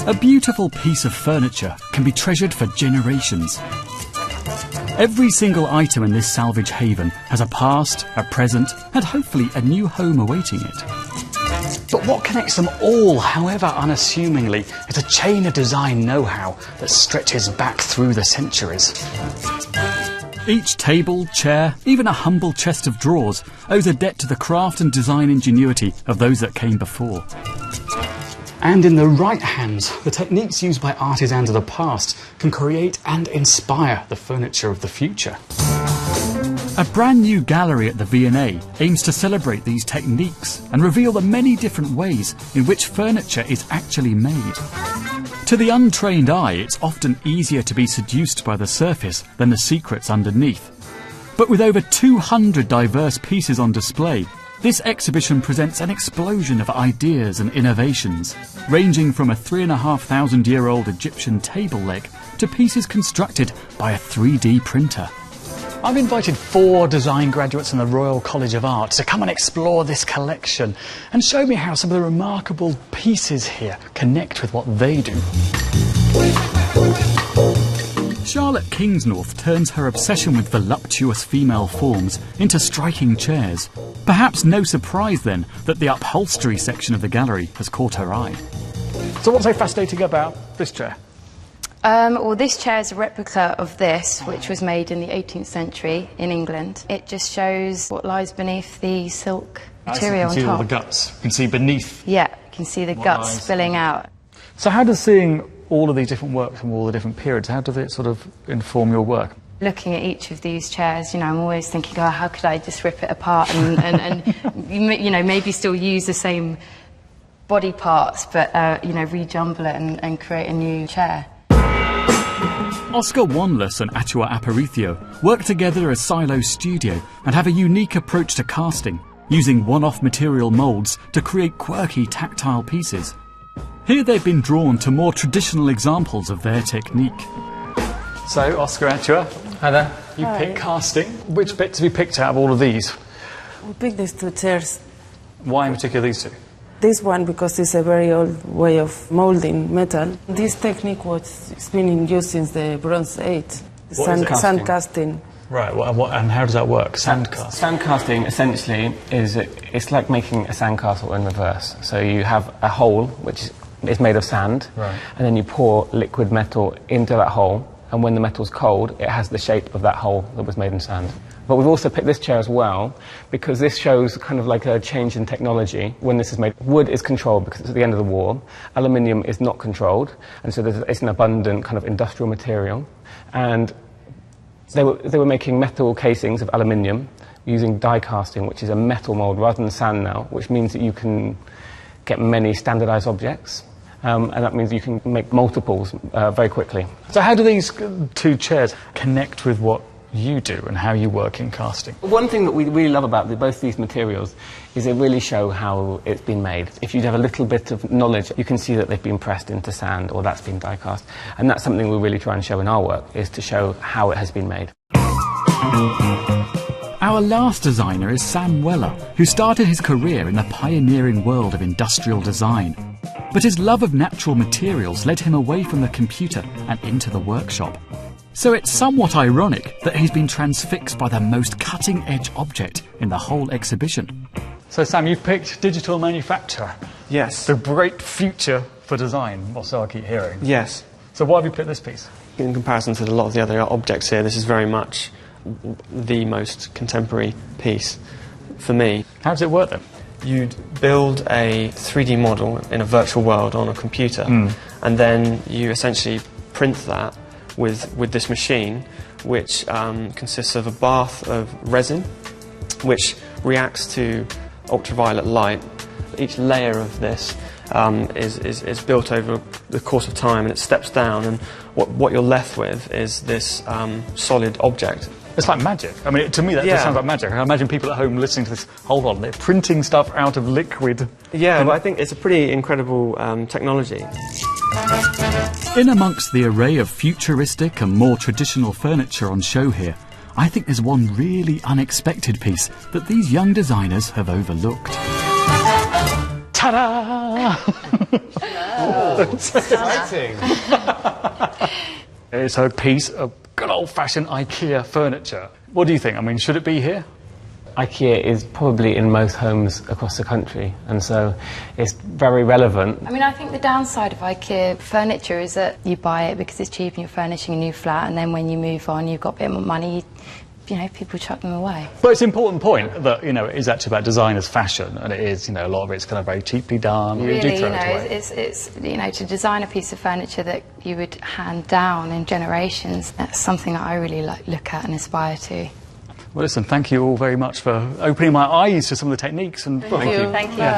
A beautiful piece of furniture can be treasured for generations. Every single item in this salvage haven has a past, a present, and hopefully a new home awaiting it. But what connects them all, however unassumingly, is a chain of design know-how that stretches back through the centuries. Each table, chair, even a humble chest of drawers owes a debt to the craft and design ingenuity of those that came before. And in the right hands, the techniques used by artisans of the past can create and inspire the furniture of the future. A brand new gallery at the V&A aims to celebrate these techniques and reveal the many different ways in which furniture is actually made. To the untrained eye, it's often easier to be seduced by the surface than the secrets underneath. But with over 200 diverse pieces on display, this exhibition presents an explosion of ideas and innovations, ranging from a 3,500-year-old Egyptian table leg to pieces constructed by a 3D printer. I've invited 4 design graduates in the Royal College of Art to come and explore this collection and show me how some of the remarkable pieces here connect with what they do. Charlotte Kingsnorth turns her obsession with voluptuous female forms into striking chairs. Perhaps no surprise then that the upholstery section of the gallery has caught her eye. So what's so fascinating about this chair? Well, this chair is a replica of this, which was made in the 18th century in England. It just shows what lies beneath the silk material on top. You can see all the guts. You can see beneath. Yeah, you can see the guts spilling out. So how does seeing all of these different works from all the different periods, how does it sort of inform your work? Looking at each of these chairs, you know, I'm always thinking, oh, how could I just rip it apart and you know, maybe still use the same body parts, but, you know, rejumble it and create a new chair. Oscar Wanless and Atua Aparicio work together as Silo Studio and have a unique approach to casting, using one-off material moulds to create quirky tactile pieces. Here they've been drawn to more traditional examples of their technique. So, Oscar, Atua, hi there. You pick casting. Which bits have you picked out of all of these? We picked these 2 chairs. Why in particular these 2? This one because it's a very old way of molding metal. This technique it's been used since the Bronze Age. Sand casting. Right, and how does that work? Sand casting? Sand casting essentially it's like making a sandcastle in reverse. So you have a hole which is made of sand, right, and then you pour liquid metal into that hole, and when the metal's cold, it has the shape of that hole that was made in sand. But we've also picked this chair as well because this shows kind of like a change in technology when this is made. Wood is controlled because it's at the end of the war. Aluminium is not controlled, and so it's an abundant kind of industrial material. And they were making metal casings of aluminium using die casting, which is a metal mould rather than sand now, which means that you can get many standardized objects. And that means you can make multiples very quickly. So how do these 2 chairs connect with what you do and how you work in casting? One thing that we really love about both these materials is they really show how it's been made. If you have a little bit of knowledge, you can see that they've been pressed into sand or that's been die cast. And that's something we really try and show in our work, is to show how it has been made. Our last designer is Sam Weller, who started his career in the pioneering world of industrial design. But his love of natural materials led him away from the computer and into the workshop. So it's somewhat ironic that he's been transfixed by the most cutting-edge object in the whole exhibition. So Sam, you've picked digital manufacture. Yes. The great future for design, or so I keep hearing. Yes. So why have you picked this piece? In comparison to a lot of the other objects here, this is very much the most contemporary piece for me. How does it work then? You'd build a 3D model in a virtual world on a computer, and then you essentially print that with this machine, which consists of a bath of resin, which reacts to ultraviolet light. Each layer of this is built over the course of time, and it steps down, and what you're left with is this solid object. It's like magic. I mean, to me that just sounds like magic. I imagine people at home listening to this, hold on, they're printing stuff out of liquid. Yeah, but I think it's a pretty incredible technology. In amongst the array of futuristic and more traditional furniture on show here, I think there's one really unexpected piece that these young designers have overlooked. Ta-da! Exciting. It's a piece of good old-fashioned IKEA furniture. What do you think? I mean, should it be here? IKEA is probably in most homes across the country, and so it's very relevant. I mean, I think the downside of IKEA furniture is that you buy it because it's cheap and you're furnishing a new flat, and then when you move on, you've got a bit more money, you know, people chuck them away. But it's an important point that, you know, it is actually about design as fashion, and it is, you know, a lot of it's kind of very cheaply done. Really, you do throw you know, it away. it's, you know, to design a piece of furniture that you would hand down in generations, that's something that I really look at and aspire to. Well, listen, thank you all very much for opening my eyes to some of the techniques. And Thank you. Thank you. Yeah.